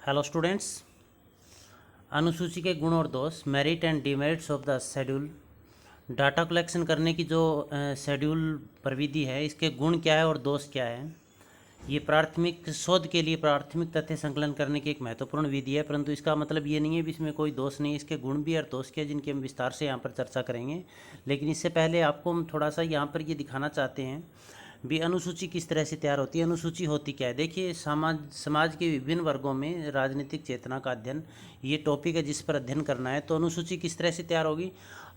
Hello students. अनुसूची के गुण और दोष, merit and demerits of the schedule. Data collection करने की जो शेड्यूल प्रविधि है, इसके गुण क्या है और दोष क्या है। ये प्राथमिक शोध के लिए प्राथमिक तथ्य संकलन करने की एक महत्वपूर्ण विधि है, परंतु इसका मतलब ये नहीं है भी इसमें कोई दोष नहीं है। इसके गुण भी और दोष के हैं, जिनकी हम विस्तार से यहाँ पर चर्चा करेंगे। लेकिन इससे पहले आपको हम थोड़ा सा यहाँ पर ये दिखाना चाहते हैं भी अनुसूची किस तरह से तैयार होती है। अनुसूची होती क्या है, देखिए समाज के विभिन्न वर्गों में राजनीतिक चेतना का अध्ययन, ये टॉपिक है जिस पर अध्ययन करना है। तो अनुसूची किस तरह से तैयार होगी,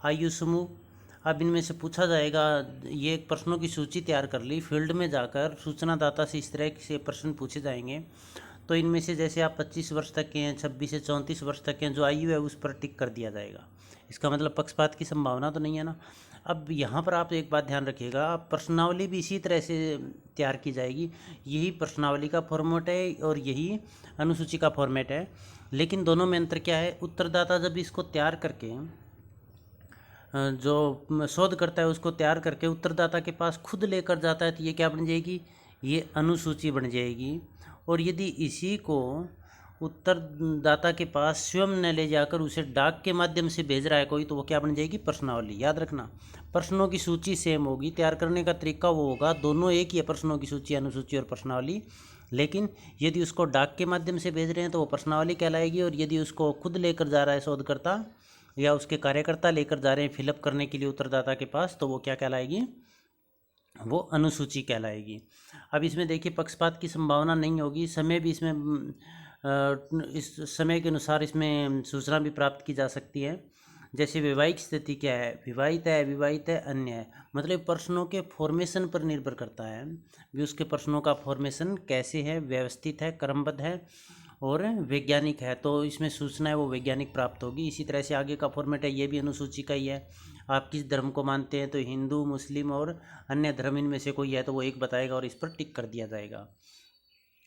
आयु समूह। अब इनमें से पूछा जाएगा, ये एक प्रश्नों की सूची तैयार कर ली, फील्ड में जाकर सूचनादाता से इस तरह से प्रश्न पूछे जाएंगे। तो इनमें से जैसे आप 25 वर्ष तक के हैं, 26 से 34 वर्ष तक के हैं, जो आयु है उस पर टिक कर दिया जाएगा। इसका मतलब पक्षपात की संभावना तो नहीं है ना। अब यहाँ पर आप एक बात ध्यान रखिएगा, प्रश्नावली भी इसी तरह से तैयार की जाएगी। यही प्रश्नावली का फॉर्मेट है और यही अनुसूची का फॉर्मेट है, लेकिन दोनों में अंतर क्या है। उत्तरदाता जब इसको तैयार करके, जो शोध करता है उसको तैयार करके उत्तरदाता के पास खुद लेकर जाता है, तो ये क्या बन जाएगी, ये अनुसूची बन जाएगी। और यदि इसी को उत्तरदाता के पास स्वयं न ले जाकर उसे डाक के माध्यम से भेज रहा है कोई, तो वो क्या बन जाएगी, प्रश्नावली। याद रखना, प्रश्नों की सूची सेम होगी, तैयार करने का तरीका वो होगा, दोनों एक ही है, प्रश्नों की सूची, अनुसूची और प्रश्नावली। लेकिन यदि उसको डाक के माध्यम से भेज रहे हैं तो वो प्रश्नावली कहलाएगी, और यदि उसको खुद लेकर जा रहा है शोधकर्ता या उसके कार्यकर्ता लेकर जा रहे हैं फिलअप करने के लिए उत्तरदाता के पास, तो वो क्या कहलाएगी, वो अनुसूची कहलाएगी। अब इसमें देखिए, पक्षपात की संभावना नहीं होगी, समय भी इसमें इस समय के अनुसार इसमें सूचना भी प्राप्त की जा सकती है। जैसे वैवाहिक स्थिति क्या है, विवाहित है, अविवाहित है, अन्य है, मतलब प्रश्नों के फॉर्मेशन पर निर्भर करता है भी उसके प्रश्नों का फॉर्मेशन कैसे है, व्यवस्थित है, क्रमबद्ध है और वैज्ञानिक है, तो इसमें सूचना है वो वैज्ञानिक प्राप्त होगी। इसी तरह से आगे का फॉर्मेट है, ये भी अनुसूची का ही है। आप किस धर्म को मानते हैं, तो हिंदू, मुस्लिम और अन्य धर्म इनमें से कोई है, तो वो एक बताएगा और इस पर टिक कर दिया जाएगा।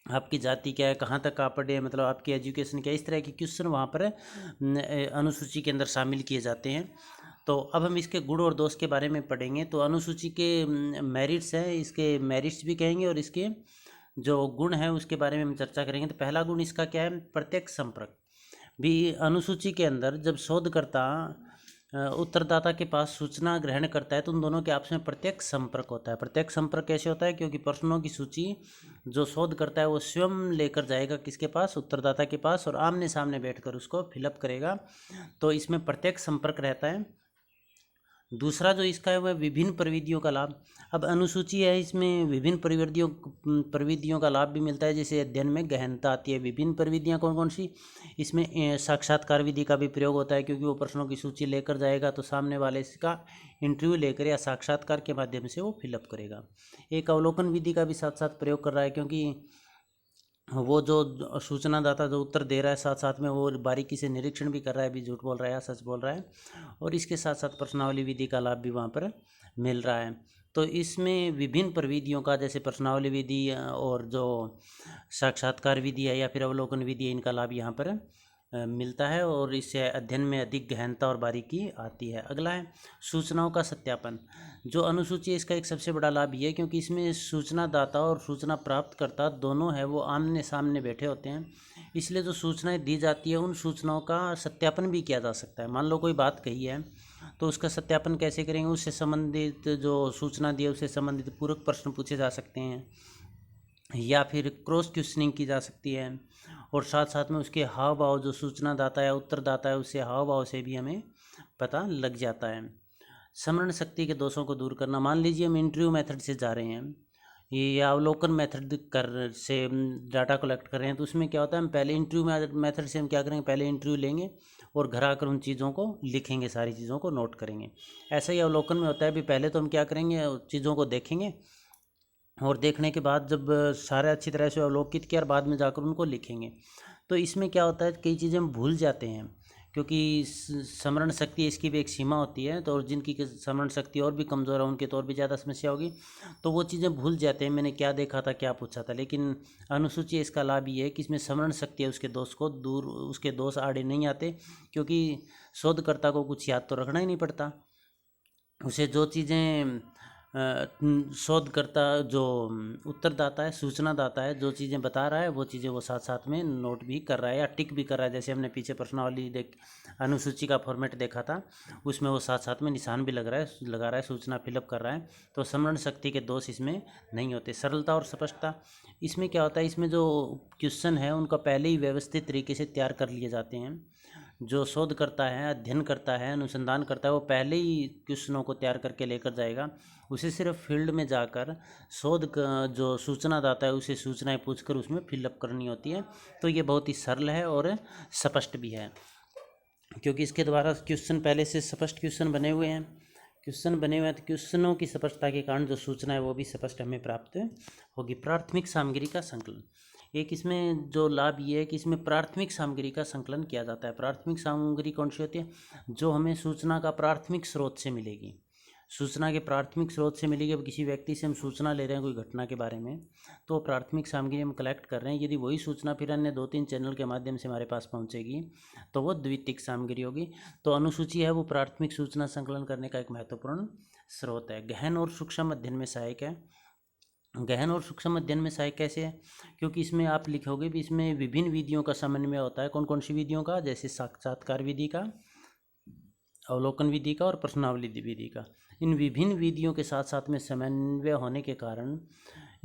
आपकी जाति क्या है, कहाँ तक आप पढ़े हैं, मतलब आपकी एजुकेशन क्या है, इस तरह के क्वेश्चन वहाँ पर अनुसूची के अंदर शामिल किए जाते हैं। तो अब हम इसके गुण और दोष के बारे में पढ़ेंगे। तो अनुसूची के मेरिट्स हैं, इसके मेरिट्स भी कहेंगे, और इसके जो गुण है उसके बारे में हम चर्चा करेंगे। तो पहला गुण इसका क्या है, प्रत्यक्ष संपर्क। भी अनुसूची के अंदर जब शोधकर्ता उत्तरदाता के पास सूचना ग्रहण करता है तो उन दोनों के आपस में प्रत्यक्ष संपर्क होता है। प्रत्यक्ष संपर्क कैसे होता है, क्योंकि प्रश्नों की सूची जो शोध करता है वो स्वयं लेकर जाएगा किसके पास, उत्तरदाता के पास, और आमने सामने बैठकर उसको फिलअप करेगा, तो इसमें प्रत्यक्ष संपर्क रहता है। दूसरा जो इसका है वह विभिन्न प्रविधियों का लाभ। अब अनुसूची है, इसमें विभिन्न प्रविधियों का लाभ भी मिलता है। जैसे अध्ययन में गहनता आती है। विभिन्न प्रविधियाँ कौन कौन सी, इसमें साक्षात्कार विधि का भी प्रयोग होता है, क्योंकि वो प्रश्नों की सूची लेकर जाएगा तो सामने वाले इसका इंटरव्यू लेकर या साक्षात्कार के माध्यम से वो फिलअप करेगा। एक अवलोकन विधि का भी साथ साथ प्रयोग कर रहा है, क्योंकि वो जो सूचनादाता जो उत्तर दे रहा है साथ साथ में वो बारीकी से निरीक्षण भी कर रहा है, भी झूठ बोल रहा है या सच बोल रहा है, और इसके साथ साथ प्रश्नावली विधि का लाभ भी वहाँ पर मिल रहा है। तो इसमें विभिन्न प्रविधियों का, जैसे प्रश्नावली विधि और जो साक्षात्कार विधि है या फिर अवलोकन विधि है, इनका लाभ यहाँ पर मिलता है, और इससे अध्ययन में अधिक गहनता और बारीकी आती है। अगला है सूचनाओं का सत्यापन। जो अनुसूची है इसका एक सबसे बड़ा लाभ ये है, क्योंकि इसमें सूचनादाता और सूचना प्राप्तकर्ता दोनों है वो आमने सामने बैठे होते हैं, इसलिए जो सूचनाएं दी जाती है उन सूचनाओं का सत्यापन भी किया जा सकता है। मान लो कोई बात कही है तो उसका सत्यापन कैसे करेंगे, उससे संबंधित जो सूचना दी है उससे संबंधित पूरक प्रश्न पूछे जा सकते हैं, या फिर क्रॉस क्वेश्चनिंग की जा सकती है, और साथ साथ में उसके हाव भाव, जो सूचनादाता या उत्तरदाता है उससे हाव भाव से भी हमें पता लग जाता है। स्मरण शक्ति के दोषों को दूर करना। मान लीजिए हम इंटरव्यू मेथड से जा रहे हैं या अवलोकन मेथड कर से डाटा कलेक्ट कर रहे हैं, तो उसमें क्या होता है, हम पहले इंटरव्यू मेथड से हम क्या करेंगे, पहले इंटरव्यू लेंगे और घर आकर उन चीज़ों को लिखेंगे, सारी चीज़ों को नोट करेंगे। ऐसा ही अवलोकन में होता है, भी पहले तो हम क्या करेंगे, चीज़ों को देखेंगे और देखने के बाद जब सारे अच्छी तरह से अवलोकित किया और बाद में जाकर उनको लिखेंगे। तो इसमें क्या होता है, कई चीज़ें हम भूल जाते हैं, क्योंकि स्मरण शक्ति इसकी भी एक सीमा होती है, तो और जिनकी स्मरण शक्ति और भी कमज़ोर है उनके तो और भी ज़्यादा समस्या होगी, तो वो चीज़ें भूल जाते हैं, मैंने क्या देखा था, क्या पूछा था। लेकिन अनुसूची इसका लाभ ये है कि इसमें स्मरण शक्ति है उसके दोष को दूर, उसके दोष आड़े नहीं आते, क्योंकि शोधकर्ता को कुछ याद तो रखना ही नहीं पड़ता। उसे जो चीज़ें शोधकर्ता जो उत्तरदाता है, सूचनादाता है, जो चीज़ें बता रहा है वो चीज़ें वो साथ साथ में नोट भी कर रहा है या टिक भी कर रहा है। जैसे हमने पीछे प्रश्नावली अनुसूची का फॉर्मेट देखा था, उसमें वो साथ साथ में निशान भी लगा रहा है, सूचना फिलअप कर रहा है। तो स्मरण शक्ति के दोष इसमें नहीं होते। सरलता और स्पष्टता, इसमें क्या होता है, इसमें जो क्वेश्चन है उनका पहले ही व्यवस्थित तरीके से तैयार कर लिए जाते हैं। जो शोध करता है, अध्ययन करता है, अनुसंधान करता है, वो पहले ही क्वेश्चनों को तैयार करके लेकर जाएगा। उसे सिर्फ फील्ड में जाकर जो सूचनादाता है उसे सूचनाएं पूछकर उसमें फिलअप करनी होती है। तो ये बहुत ही सरल है और स्पष्ट भी है, क्योंकि इसके द्वारा क्वेश्चन पहले से स्पष्ट क्वेश्चन बने हुए हैं। तो क्वेश्चनों की स्पष्टता के कारण जो सूचना है वो भी स्पष्ट हमें प्राप्त होगी। प्राथमिक सामग्री का संकलन, एक इसमें जो लाभ ये है कि इसमें प्राथमिक सामग्री का संकलन किया जाता है। प्राथमिक सामग्री कौन सी होती है? जो हमें सूचना का प्राथमिक स्रोत से मिलेगी। सूचना के प्राथमिक स्रोत से मिलेगी। अब किसी व्यक्ति से हम सूचना ले रहे हैं कोई घटना के बारे में, तो प्राथमिक सामग्री हम कलेक्ट कर रहे हैं। यदि वही सूचना फिर अन्य 2-3 चैनल के माध्यम से हमारे पास पहुंचेगी तो वो द्वितीयक सामग्री होगी। तो अनुसूची है वो प्राथमिक सूचना संकलन करने का एक महत्वपूर्ण स्रोत है। गहन और सूक्ष्म अध्ययन में सहायक है। गहन और सूक्ष्म अध्ययन में सहायक कैसे है? क्योंकि इसमें आप लिखोगे भी, इसमें विभिन्न विधियों का समन्वय होता है। कौन कौन सी विधियों का? जैसे साक्षात्कार विधि का, अवलोकन विधि का और प्रश्नावली विधि का। इन विभिन्न विधियों के साथ साथ में समन्वय होने के कारण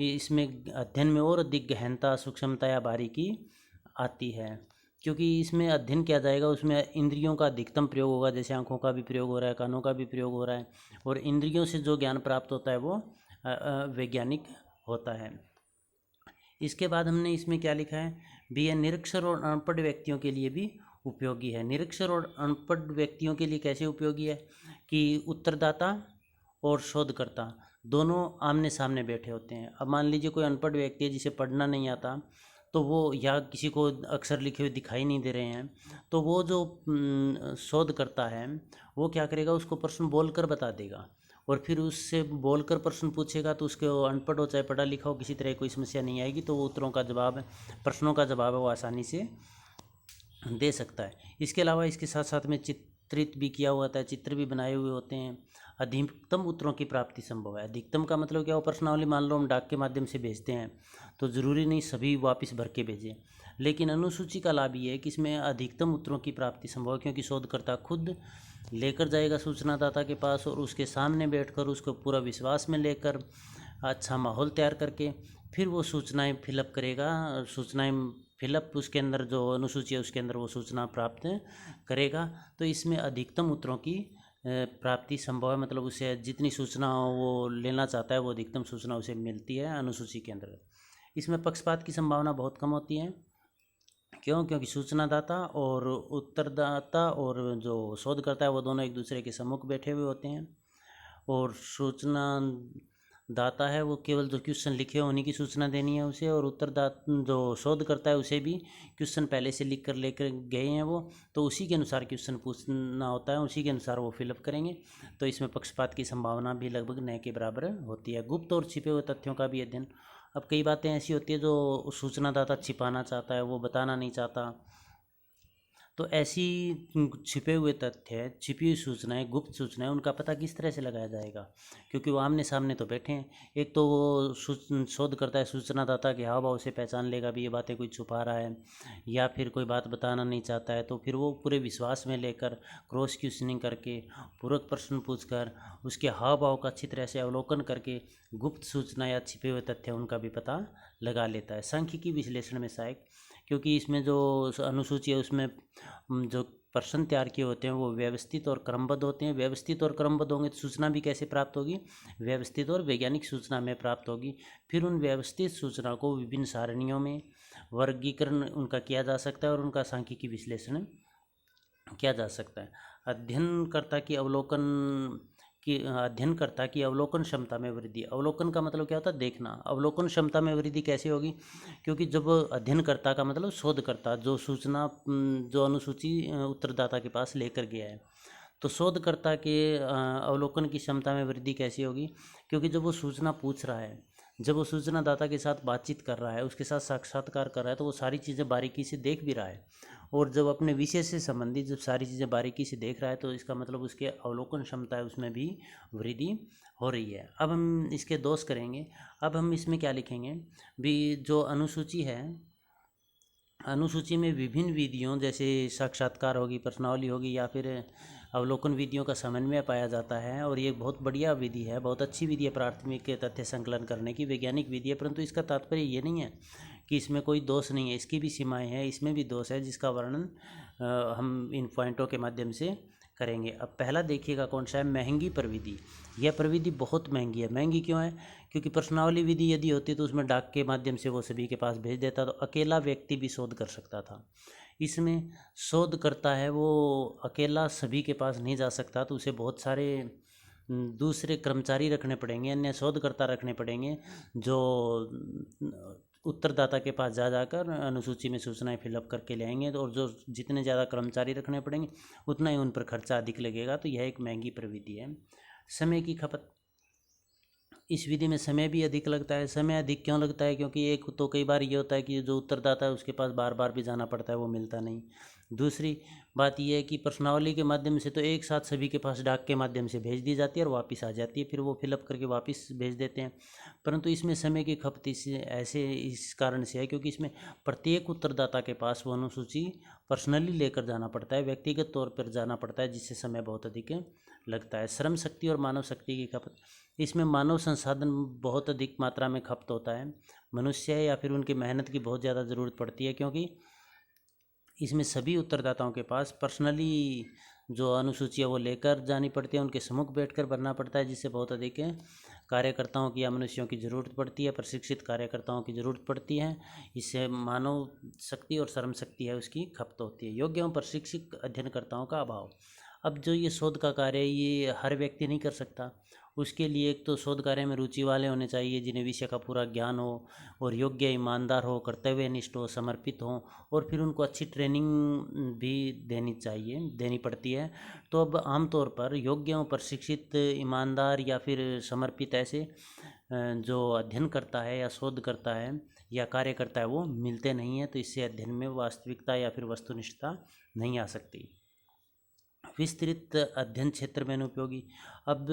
इसमें अध्ययन में और अधिक गहनता, सूक्ष्मता या बारीकी आती है। क्योंकि इसमें अध्ययन किया जाएगा, उसमें इंद्रियों का अधिकतम प्रयोग होगा। जैसे आँखों का भी प्रयोग हो रहा है, कानों का भी प्रयोग हो रहा है, और इंद्रियों से जो ज्ञान प्राप्त होता है वो वैज्ञानिक होता है। इसके बाद हमने इसमें क्या लिखा है भी, यह निरक्षर और अनपढ़ व्यक्तियों के लिए भी उपयोगी है। निरक्षर और अनपढ़ व्यक्तियों के लिए कैसे उपयोगी है कि उत्तरदाता और शोधकर्ता दोनों आमने सामने बैठे होते हैं। अब मान लीजिए कोई अनपढ़ व्यक्ति है जिसे पढ़ना नहीं आता, तो वो, या किसी को अक्षर लिखे हुए दिखाई नहीं दे रहे हैं, तो वो जो शोध करता है वो क्या करेगा, उसको प्रश्न बोलकर बता देगा, और फिर उससे बोलकर प्रश्न पूछेगा तो उसके अनपढ़ हो चाहे पढ़ा लिखा हो, किसी तरह कोई समस्या नहीं आएगी। तो वो उत्तरों का जवाब, प्रश्नों का जवाब है वो आसानी से दे सकता है। इसके अलावा इसके साथ साथ में चित्रित भी किया हुआ होता है, चित्र भी बनाए हुए होते हैं। अधिकतम उत्तरों की प्राप्ति संभव है। अधिकतम का मतलब क्या हो? प्रश्नावली मान लो हम डाक के माध्यम से भेजते हैं तो ज़रूरी नहीं सभी वापस भर के भेजें, लेकिन अनुसूची का लाभ ये है कि इसमें अधिकतम उत्तरों की प्राप्ति संभव है, क्योंकि शोधकर्ता खुद लेकर जाएगा सूचनादाता के पास और उसके सामने बैठकर उसको पूरा विश्वास में लेकर अच्छा माहौल तैयार करके फिर वो सूचनाएं फिलअप करेगा। सूचनाएं फिलअप उसके अंदर जो अनुसूची है उसके अंदर वो सूचना प्राप्त करेगा। तो इसमें अधिकतम उत्तरों की प्राप्ति संभव है, मतलब उसे जितनी सूचना वो लेना चाहता है वो अधिकतम सूचना उसे मिलती है अनुसूची के अंदर। इसमें पक्षपात की संभावना बहुत कम होती है। क्यों? क्योंकि सूचनादाता और उत्तरदाता और जो शोधकर्ता है वो दोनों एक दूसरे के सम्मुख बैठे हुए होते हैं, और सूचना दाता है वो केवल जो क्वेश्चन लिखे हैं उन्हीं की सूचना देनी है उसे, और उत्तरदाता जो शोध करता है उसे भी क्वेश्चन पहले से लिख कर लेकर गए हैं वो, तो उसी के अनुसार क्वेश्चन पूछना होता है, उसी के अनुसार वो फिलअप करेंगे। तो इसमें पक्षपात की संभावना भी लगभग न के बराबर होती है। गुप्त और छिपे हुए तथ्यों का भी अध्ययन। अब कई बातें ऐसी होती है जो सूचनादाता छिपाना चाहता है, वो बताना नहीं चाहता, तो ऐसी छिपे हुए तथ्य, छिपी हुई सूचनाएं, गुप्त सूचनाएं, उनका पता किस तरह से लगाया जाएगा? क्योंकि वो आमने सामने तो बैठे हैं। एक तो वो शोध करता है, सूचनादाता के हाव भाव से पहचान लेगा भी ये बातें कोई छुपा रहा है या फिर कोई बात बताना नहीं चाहता है, तो फिर वो पूरे विश्वास में लेकर क्रॉस क्वेश्चनिंग करके, पूरक प्रश्न पूछकर, उसके हाव भाव का अच्छी तरह से अवलोकन करके गुप्त सूचना या छिपे हुए तथ्य उनका भी पता लगा लेता है। सांख्यिकी विश्लेषण में सहायक, क्योंकि इसमें जो अनुसूची है उसमें जो प्रश्न तैयार किए होते हैं वो व्यवस्थित और क्रमबद्ध होते हैं। व्यवस्थित और क्रमबद्ध होंगे तो सूचना भी कैसे प्राप्त होगी? व्यवस्थित और वैज्ञानिक सूचना में प्राप्त होगी। फिर उन व्यवस्थित सूचना को विभिन्न सारणियों में वर्गीकरण उनका किया जा सकता है और उनका सांख्यिकी विश्लेषण किया जा सकता है। अध्ययनकर्ता की अवलोकन क्षमता में वृद्धि। अवलोकन का मतलब क्या होता है? देखना। अवलोकन क्षमता में वृद्धि कैसे होगी? क्योंकि जब अध्ययनकर्ता का मतलब शोधकर्ता जो सूचना, जो अनुसूची उत्तरदाता के पास लेकर गया है, तो शोधकर्ता के अवलोकन की क्षमता में वृद्धि कैसे होगी? क्योंकि जब वो सूचना पूछ रहा है जब वो सूचनादाता के साथ बातचीत कर रहा है, उसके साथ साक्षात्कार कर रहा है, तो वो सारी चीज़ें बारीकी से देख भी रहा है। और जब अपने विषय से संबंधित जब सारी चीज़ें बारीकी से देख रहा है, तो इसका मतलब उसके अवलोकन क्षमता है उसमें भी वृद्धि हो रही है। अब हम इसके दोष करेंगे। अब हम इसमें क्या लिखेंगे भी, जो अनुसूची है, अनुसूची में विभिन्न विधियों जैसे साक्षात्कार होगी, प्रश्नावली होगी या फिर अवलोकन विधियों का समन्वय पाया जाता है। और ये बहुत बढ़िया विधि है, बहुत अच्छी विधि है प्राथमिक तथ्य संकलन करने की, वैज्ञानिक विधि है। परंतु इसका तात्पर्य ये नहीं है कि इसमें कोई दोष नहीं है, इसकी भी सीमाएं हैं, इसमें भी दोष है, जिसका वर्णन हम इन पॉइंटों के माध्यम से करेंगे। अब पहला देखिएगा कौन सा है, महंगी प्रविधि। यह प्रविधि बहुत महंगी है। महंगी क्यों है? क्योंकि प्रश्नावली विधि यदि होती तो उसमें डाक के माध्यम से वो सभी के पास भेज देता, तो अकेला व्यक्ति भी शोध कर सकता था। इसमें शोध करता है वो अकेला सभी के पास नहीं जा सकता, तो उसे बहुत सारे दूसरे कर्मचारी रखने पड़ेंगे, अन्य शोधकर्ता रखने पड़ेंगे, जो उत्तरदाता के पास जाकर अनुसूची में सूचनाएं फिलअप करके ले आएंगे। और जो जितने ज़्यादा कर्मचारी रखने पड़ेंगे उतना ही उन पर खर्चा अधिक लगेगा, तो यह एक महंगी प्रविधि है। समय की खपत, इस विधि में समय भी अधिक लगता है। समय अधिक क्यों लगता है? क्योंकि एक तो कई बार ये होता है कि जो उत्तरदाता है उसके पास बार बार भी जाना पड़ता है, वो मिलता नहीं। दूसरी बात यह है कि प्रश्नावली के माध्यम से तो एक साथ सभी के पास डाक के माध्यम से भेज दी जाती है और वापस आ जाती है, फिर वो फिलअप करके वापस भेज देते हैं। परंतु इसमें समय की खपत इस कारण से है क्योंकि इसमें प्रत्येक उत्तरदाता के पास वो अनुसूची पर्सनली लेकर जाना पड़ता है, व्यक्तिगत तौर पर जाना पड़ता है, जिससे समय बहुत अधिक लगता है। श्रम शक्ति और मानव शक्ति की खपत, इसमें मानव संसाधन बहुत अधिक मात्रा में खपत होता है। मनुष्य या फिर उनकी मेहनत की बहुत ज़्यादा ज़रूरत पड़ती है, क्योंकि इसमें सभी उत्तरदाताओं के पास पर्सनली जो अनुसूची है वो लेकर जानी पड़ती है, उनके सम्मुख बैठकर भरना पड़ता है, जिससे बहुत अधिक कार्यकर्ताओं की या मनुष्यों की ज़रूरत पड़ती है, प्रशिक्षित कार्यकर्ताओं की ज़रूरत पड़ती है। इससे मानव शक्ति और श्रम शक्ति है उसकी खपत होती है। योग्य एवं प्रशिक्षित अध्ययनकर्ताओं का अभाव, अब जो ये शोध का कार्य है ये हर व्यक्ति नहीं कर सकता। उसके लिए एक तो शोध कार्य में रुचि वाले होने चाहिए, जिन्हें विषय का पूरा ज्ञान हो और योग्य, ईमानदार हो, कर्तव्यनिष्ठ हो, समर्पित हो, और फिर उनको अच्छी ट्रेनिंग भी देनी पड़ती है। तो अब आमतौर पर योग्य और प्रशिक्षित, ईमानदार या फिर समर्पित ऐसे जो अध्ययन करता है या शोध करता है या कार्य करता है वो मिलते नहीं हैं, तो इससे अध्ययन में वास्तविकता या फिर वस्तुनिष्ठता नहीं आ सकती। विस्तृत अध्ययन क्षेत्र में अनुपयोगी, अब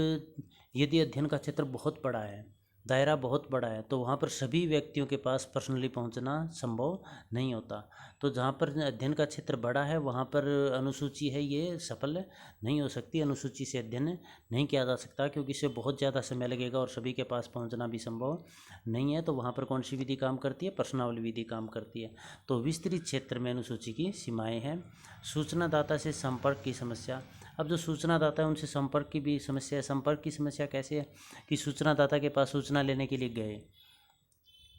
यदि अध्ययन का क्षेत्र बहुत बड़ा है, दायरा बहुत बड़ा है, तो वहाँ पर सभी व्यक्तियों के पास पर्सनली पहुँचना संभव नहीं होता। तो जहाँ पर अध्ययन का क्षेत्र बड़ा है वहाँ पर अनुसूची है ये सफल नहीं हो सकती, अनुसूची से अध्ययन नहीं किया जा सकता, क्योंकि इससे बहुत ज़्यादा समय लगेगा और सभी के पास पहुँचना भी संभव नहीं है। तो वहाँ पर कौन सी विधि काम करती है? प्रश्नावली विधि काम करती है। तो विस्तृत क्षेत्र में अनुसूची की सीमाएँ हैं। सूचनादाता से संपर्क की समस्या, अब जो सूचनादाता है उनसे संपर्क की भी समस्या है। संपर्क की समस्या कैसे है कि सूचनादाता के पास सूचना लेने के लिए गए,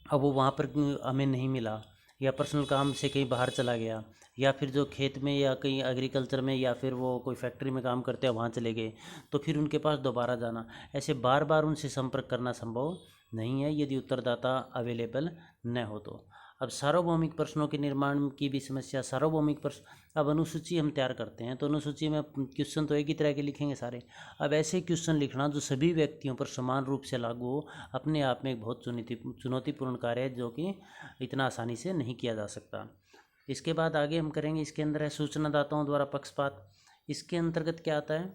अब वो वहाँ पर हमें नहीं मिला, या पर्सनल काम से कहीं बाहर चला गया, या फिर जो खेत में या कहीं एग्रीकल्चर में या फिर वो कोई फैक्ट्री में काम करते हैं वहाँ चले गए, तो फिर उनके पास दोबारा जाना, ऐसे बार बार उनसे संपर्क करना संभव नहीं है यदि उत्तरदाता अवेलेबल न हो तो। अब सार्वभौमिक प्रश्नों के निर्माण की भी समस्या। सार्वभौमिक प्रश्न, अब अनुसूची हम तैयार करते हैं तो अनुसूची में क्वेश्चन तो एक ही तरह के लिखेंगे सारे। अब ऐसे क्वेश्चन लिखना जो सभी व्यक्तियों पर समान रूप से लागू हो, अपने आप में एक बहुत चुनौतीपूर्ण कार्य है, जो कि इतना आसानी से नहीं किया जा सकता। इसके बाद आगे हम करेंगे, इसके अंदर है सूचनादाताओं द्वारा पक्षपात। इसके अंतर्गत क्या आता है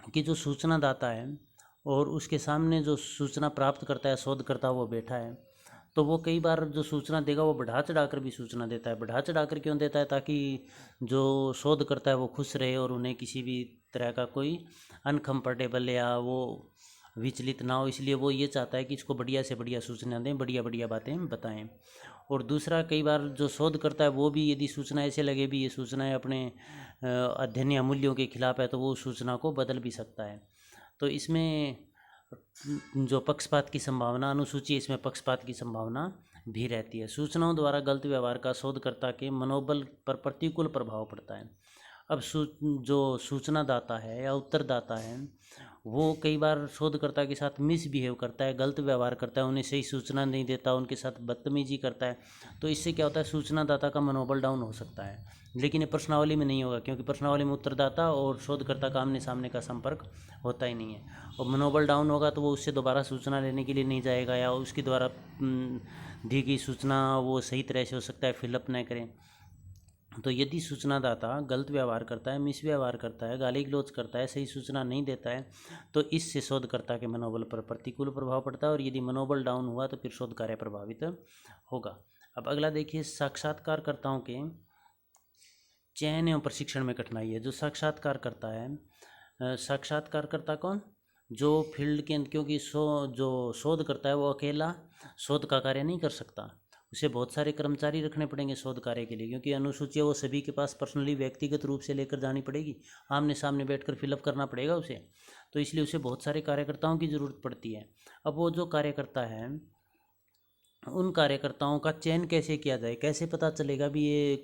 कि जो सूचनादाता है और उसके सामने जो सूचना प्राप्त करता है, शोध करता वो बैठा है, तो वो कई बार जो सूचना देगा वो बढ़ा चढ़ा कर भी सूचना देता है। बढ़ा चढ़ा कर क्यों देता है? ताकि जो शोध करता है वो खुश रहे और उन्हें किसी भी तरह का कोई अनकम्फर्टेबल या वो विचलित ना हो, इसलिए वो ये चाहता है कि इसको बढ़िया से बढ़िया सूचना दें, बढ़िया बढ़िया बातें बताएं। और दूसरा, कई बार जो शोध करता है वो भी यदि सूचना ऐसे लगे भी ये सूचनाएं अपने अध्ययन या मूल्यों के खिलाफ है, तो वो सूचना को बदल भी सकता है। तो इसमें जो पक्षपात की संभावना, अनुसूची इसमें पक्षपात की संभावना भी रहती है। सूचनाओं द्वारा गलत व्यवहार का शोधकर्ता के मनोबल पर प्रतिकूल प्रभाव पड़ता है। अब जो सूचनादाता है या उत्तरदाता है वो कई बार शोधकर्ता के साथ मिसबिहेव करता है, गलत व्यवहार करता है, उन्हें सही सूचना नहीं देता, उनके साथ बदतमीजी करता है, तो इससे क्या होता है, सूचनादाता का मनोबल डाउन हो सकता है। लेकिन ये प्रश्नावली में नहीं होगा, क्योंकि प्रश्नावली में उत्तरदाता और शोधकर्ता का आमने सामने का संपर्क होता ही नहीं है। और मनोबल डाउन होगा तो वो उससे दोबारा सूचना लेने के लिए नहीं जाएगा, या उसके द्वारा दी गई सूचना वो सही तरह से हो सकता है फिलअप न करें। तो यदि सूचनादाता गलत व्यवहार करता है, मिसव्यवहार करता है, गाली गलौज करता है, सही सूचना नहीं देता है, तो इससे शोधकर्ता के मनोबल पर प्रतिकूल प्रभाव पड़ता है, और यदि मनोबल डाउन हुआ तो फिर शोध कार्य प्रभावित होगा। अब अगला देखिए, साक्षात्कारकर्ताओं के चयन एवं प्रशिक्षण में कठिनाई है। जो साक्षात्कार करता है, साक्षात्कारकर्ता कौन, जो फील्ड के, क्योंकि जो शोध करता है वो अकेला शोध का कार्य नहीं कर सकता, उसे बहुत सारे कर्मचारी रखने पड़ेंगे शोध कार्य के लिए, क्योंकि अनुसूची वो सभी के पास पर्सनली व्यक्तिगत रूप से लेकर जानी पड़ेगी, आमने सामने बैठकर फिलअप करना पड़ेगा उसे, तो इसलिए उसे बहुत सारे कार्यकर्ताओं की ज़रूरत पड़ती है। अब वो जो कार्यकर्ता है, उन कार्यकर्ताओं का चयन कैसे किया जाए, कैसे पता चलेगा भी ये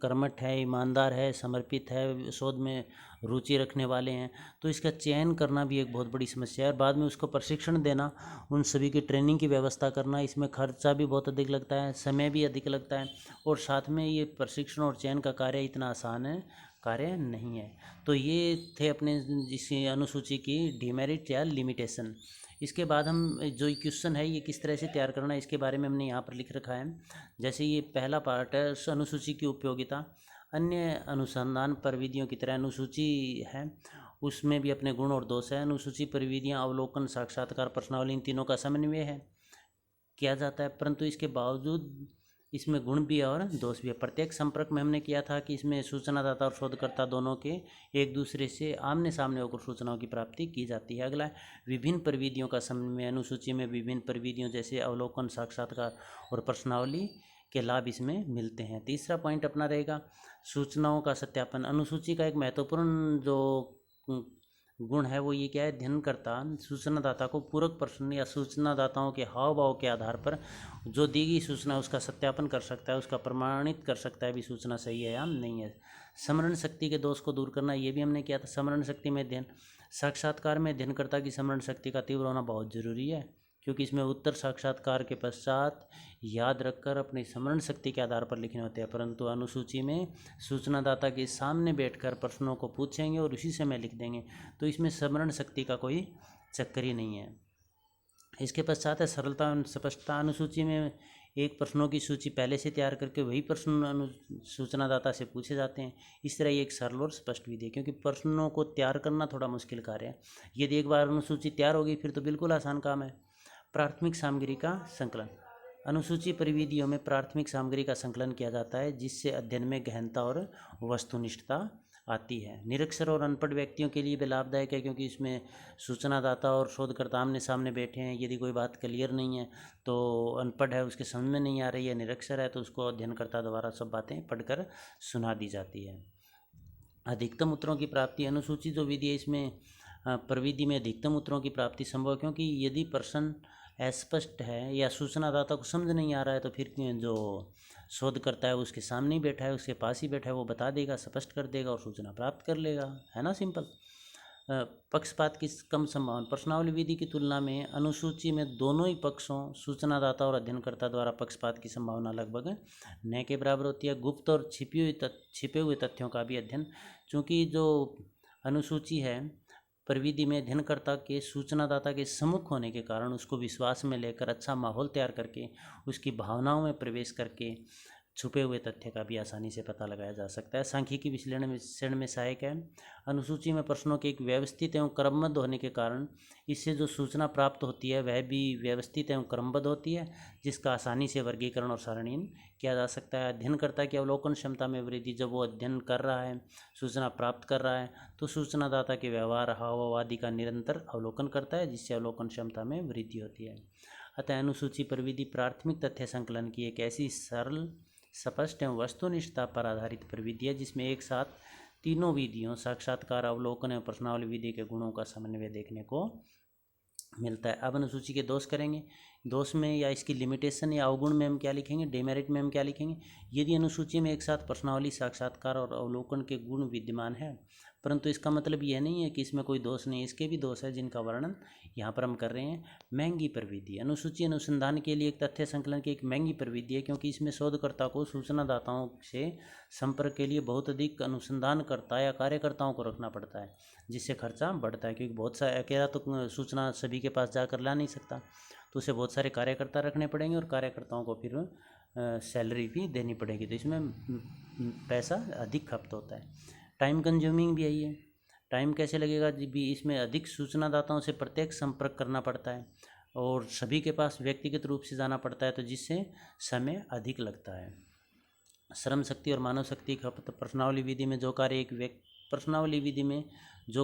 कर्मठ है, ईमानदार है, समर्पित है, शोध में रुचि रखने वाले हैं, तो इसका चयन करना भी एक बहुत बड़ी समस्या है। और बाद में उसको प्रशिक्षण देना, उन सभी की ट्रेनिंग की व्यवस्था करना, इसमें खर्चा भी बहुत अधिक लगता है, समय भी अधिक लगता है, और साथ में ये प्रशिक्षण और चयन का कार्य इतना आसान है कार्य नहीं है। तो ये थे अपने इस अनुसूची की डिमेरिट या लिमिटेशन। इसके बाद हम जो क्वेश्चन है ये किस तरह से तैयार करना है, इसके बारे में हमने यहाँ पर लिख रखा है। जैसे ये पहला पार्ट है, अनुसूची की उपयोगिता। अन्य अनुसंधान प्रविधियों की तरह अनुसूची है, उसमें भी अपने गुण और दोष है। अनुसूची प्रविधियाँ अवलोकन, साक्षात्कार, प्रश्नावली, इन तीनों का समन्वय है किया जाता है, परंतु इसके बावजूद इसमें गुण भी है और दोष भी है। प्रत्येक संपर्क में हमने किया था कि इसमें सूचनादाता और शोधकर्ता दोनों के एक दूसरे से आमने सामने होकर सूचनाओं की प्राप्ति की जाती है। अगला है विभिन्न प्रविधियों का समन्वय। अनुसूची में विभिन्न प्रविधियों जैसे अवलोकन, साक्षात्कार और प्रश्नावली के लाभ इसमें मिलते हैं। तीसरा पॉइंट अपना रहेगा सूचनाओं का सत्यापन। अनुसूची का एक महत्वपूर्ण जो गुण है वो ये क्या है, अध्ययनकर्ता सूचनादाता को पूरक प्रश्न या सूचनादाताओं के हाव भाव के आधार पर जो दी गई सूचना उसका सत्यापन कर सकता है, उसका प्रमाणित कर सकता है भी सूचना सही है या नहीं है। स्मरण शक्ति के दोष को दूर करना, ये भी हमने किया था। स्मरण शक्ति में अध्ययन, साक्षात्कार में अध्ययनकर्ता की स्मरण शक्ति का तीव्र होना बहुत जरूरी है, क्योंकि इसमें उत्तर साक्षात्कार के पश्चात याद रखकर अपनी स्मरण शक्ति के आधार पर लिखने होते हैं, परंतु अनुसूची में सूचनादाता के सामने बैठकर प्रश्नों को पूछेंगे और उसी समय लिख देंगे, तो इसमें स्मरण शक्ति का कोई चक्कर ही नहीं है। इसके पश्चात है सरलता और स्पष्टता। अनुसूची में एक प्रश्नों की सूची पहले से तैयार करके वही प्रश्न सूचनादाता से पूछे जाते हैं। इस तरह ये एक सरल और स्पष्ट विधि है, क्योंकि प्रश्नों को तैयार करना थोड़ा मुश्किल कार्य है। यदि एक बार अनुसूची तैयार होगी फिर तो बिल्कुल आसान काम है। प्राथमिक सामग्री का संकलन। अनुसूची परिविधियों में प्राथमिक सामग्री का संकलन किया जाता है, जिससे अध्ययन में गहनता और वस्तुनिष्ठता आती है। निरक्षर और अनपढ़ व्यक्तियों के लिए भी लाभदायक है, क्योंकि इसमें सूचनादाता और शोधकर्ता आमने सामने बैठे हैं। यदि कोई बात क्लियर नहीं है तो अनपढ़ है, उसके समझ में नहीं आ रही है, निरक्षर है, तो उसको अध्ययनकर्ता द्वारा सब बातें पढ़कर सुना दी जाती है। अधिकतम उत्तरों की प्राप्ति। अनुसूची जो विधि है इसमें प्रविधि में अधिकतम उत्तरों की प्राप्ति संभव है, क्योंकि यदि प्रश्न अस्पष्ट है या सूचनादाता को समझ नहीं आ रहा है तो फिर जो शोध करता है उसके सामने ही बैठा है, उसके पास ही बैठा है, वो बता देगा, स्पष्ट कर देगा और सूचना प्राप्त कर लेगा, है ना, सिंपल। पक्षपात की कम संभावना। प्रश्नावली विधि की तुलना में अनुसूची में दोनों ही पक्षों सूचनादाता और अध्ययनकर्ता द्वारा पक्षपात की संभावना लगभग न के बराबर होती है। गुप्त और छिपे हुए तथ्यों का भी अध्ययन, चूँकि जो अनुसूची है प्रविधि में अध्ययनकर्ता के सूचनादाता के सम्मुख होने के कारण उसको विश्वास में लेकर अच्छा माहौल तैयार करके उसकी भावनाओं में प्रवेश करके छुपे हुए तथ्य का भी आसानी से पता लगाया जा सकता है। सांख्यिकी विश्लेषण में सहायक है। अनुसूची में प्रश्नों के एक व्यवस्थित एवं क्रमबद्ध होने के कारण इससे जो सूचना प्राप्त होती है वह भी व्यवस्थित एवं क्रमबद्ध होती है, जिसका आसानी से वर्गीकरण और सारणीन किया जा सकता है। अध्ययनकर्ता की अवलोकन क्षमता में वृद्धि। जब वो अध्ययन कर रहा है, सूचना प्राप्त कर रहा है, तो सूचनादाता के व्यवहार, हाव आदि का निरंतर अवलोकन करता है, जिससे अवलोकन क्षमता में वृद्धि होती है। अतः अनुसूची प्रविधि प्राथमिक तथ्य संकलन की एक ऐसी सरल, स्पष्ट एवं वस्तुनिष्ठता पर आधारित प्रविधि है जिसमें एक साथ तीनों विधियों साक्षात्कार, अवलोकन एवं प्रश्नावली विधि के गुणों का समन्वय देखने को मिलता है। अब अनुसूची के दोष करेंगे। दोष में या इसकी लिमिटेशन या अवगुण में हम क्या लिखेंगे, डेमेरिट में हम क्या लिखेंगे। यदि अनुसूची में एक साथ प्रश्नावली, साक्षात्कार और अवलोकन के गुण विद्यमान है परंतु इसका मतलब यह नहीं है कि इसमें कोई दोष नहीं, इसके भी दोष है जिनका वर्णन यहाँ पर हम कर रहे हैं। महंगी प्रविधि, अनुसूची अनुसंधान के लिए एक तथ्य संकलन की एक महंगी प्रविधि है, क्योंकि इसमें शोधकर्ता को सूचनादाताओं से संपर्क के लिए बहुत अधिक अनुसंधानकर्ता या कार्यकर्ताओं को रखना पड़ता है, जिससे खर्चा बढ़ता है, क्योंकि बहुत सारे अकेला तो सूचना सभी के पास जाकर ला नहीं सकता, तो उसे बहुत सारे कार्यकर्ता रखने पड़ेंगे और कार्यकर्ताओं को फिर सैलरी भी देनी पड़ेगी, तो इसमें पैसा अधिक खपत होता है। टाइम कंज्यूमिंग भी यही है। टाइम कैसे लगेगा जी भी, इसमें अधिक सूचनादाताओं से प्रत्येक संपर्क करना पड़ता है और सभी के पास व्यक्तिगत रूप से जाना पड़ता है, तो जिससे समय अधिक लगता है। श्रम शक्ति और मानव शक्ति खपत, प्रश्नावली विधि में जो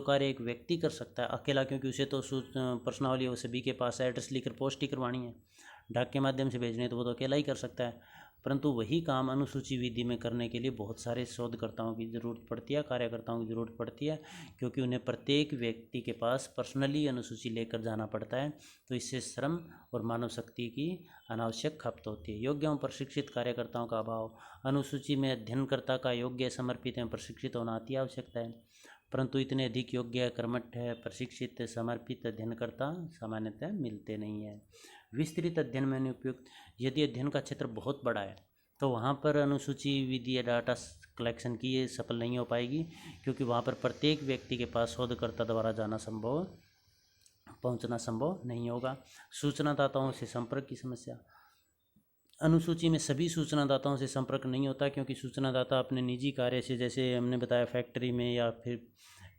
कार्य एक व्यक्ति कर सकता है अकेला, क्योंकि उसे तो प्रश्नावली वो सभी के पास है, एड्रेस लिखकर पोस्ट ही करवानी है, डाक के माध्यम से भेजनी है, तो वो तो अकेला ही कर सकता है। परंतु वही काम अनुसूची विधि में करने के लिए बहुत सारे शोधकर्ताओं की ज़रूरत पड़ती है, कार्यकर्ताओं की ज़रूरत पड़ती है, क्योंकि उन्हें प्रत्येक व्यक्ति के पास पर्सनली अनुसूची लेकर जाना पड़ता है, तो इससे श्रम और मानव शक्ति की अनावश्यक खपत होती है। योग्य एवं प्रशिक्षित कार्यकर्ताओं का अभाव, अनुसूची में अध्ययनकर्ता का योग्य, समर्पित एवं प्रशिक्षित होना अति आवश्यकता है, परंतु इतने अधिक योग्य, कर्मठ, प्रशिक्षित, समर्पित अध्ययनकर्ता सामान्यतः मिलते नहीं हैं। विस्तृत अध्ययन में अनुपयुक्त, यदि अध्ययन का क्षेत्र बहुत बड़ा है तो वहाँ पर अनुसूची विधि या डाटा कलेक्शन की ये सफल नहीं हो पाएगी, क्योंकि वहाँ पर प्रत्येक व्यक्ति के पास शोधकर्ता द्वारा पहुँचना संभव नहीं होगा। सूचनादाताओं से संपर्क की समस्या, अनुसूची में सभी सूचनादाताओं से संपर्क नहीं होता, क्योंकि सूचनादाता अपने निजी कार्य से, जैसे हमने बताया फैक्ट्री में या फिर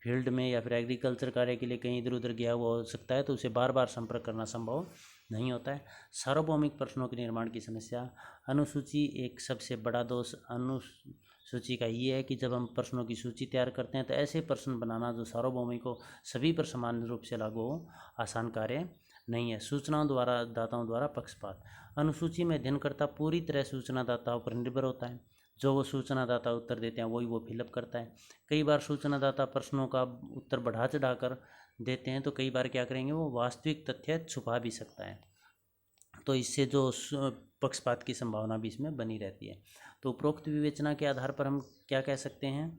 फील्ड में या फिर एग्रीकल्चर कार्य के लिए कहीं इधर उधर गया हुआ हो सकता है, तो उसे बार बार संपर्क करना संभव नहीं होता है। सार्वभौमिक प्रश्नों के निर्माण की समस्या, अनुसूची एक सबसे बड़ा दोष अनुसूची का ये है कि जब हम प्रश्नों की सूची तैयार करते हैं तो ऐसे प्रश्न बनाना जो सार्वभौमिक हो, सभी पर समान रूप से लागू हो, आसान कार्य नहीं है। दाताओं द्वारा पक्षपात, अनुसूची में अध्ययनकर्ता पूरी तरह सूचनादाताओं पर निर्भर होता है, जो वो सूचनादाता उत्तर देते हैं वही वो फिलअप करता है। कई बार सूचनादाता प्रश्नों का उत्तर बढ़ा चढ़ा कर देते हैं, तो कई बार क्या करेंगे, वो वास्तविक तथ्य छुपा भी सकता है, तो इससे जो पक्षपात की संभावना भी इसमें बनी रहती है। तो उपरोक्त विवेचना के आधार पर हम क्या कह सकते हैं,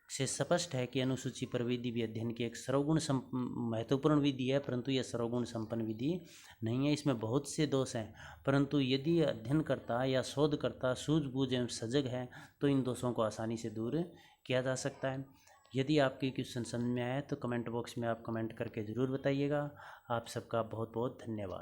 से स्पष्ट है कि अनुसूची प्रविधि भी अध्ययन की एक सर्वगुण महत्वपूर्ण विधि है, परंतु यह सर्वगुण संपन्न विधि नहीं है। इसमें बहुत से दोष हैं, परंतु यदि अध्ययनकर्ता या शोधकर्ता सूझबूझ एवं सजग है तो इन दोषों को आसानी से दूर किया जा सकता है। यदि आपके क्वेश्चन समझ में आए तो कमेंट बॉक्स में आप कमेंट करके ज़रूर बताइएगा। आप सबका बहुत बहुत धन्यवाद।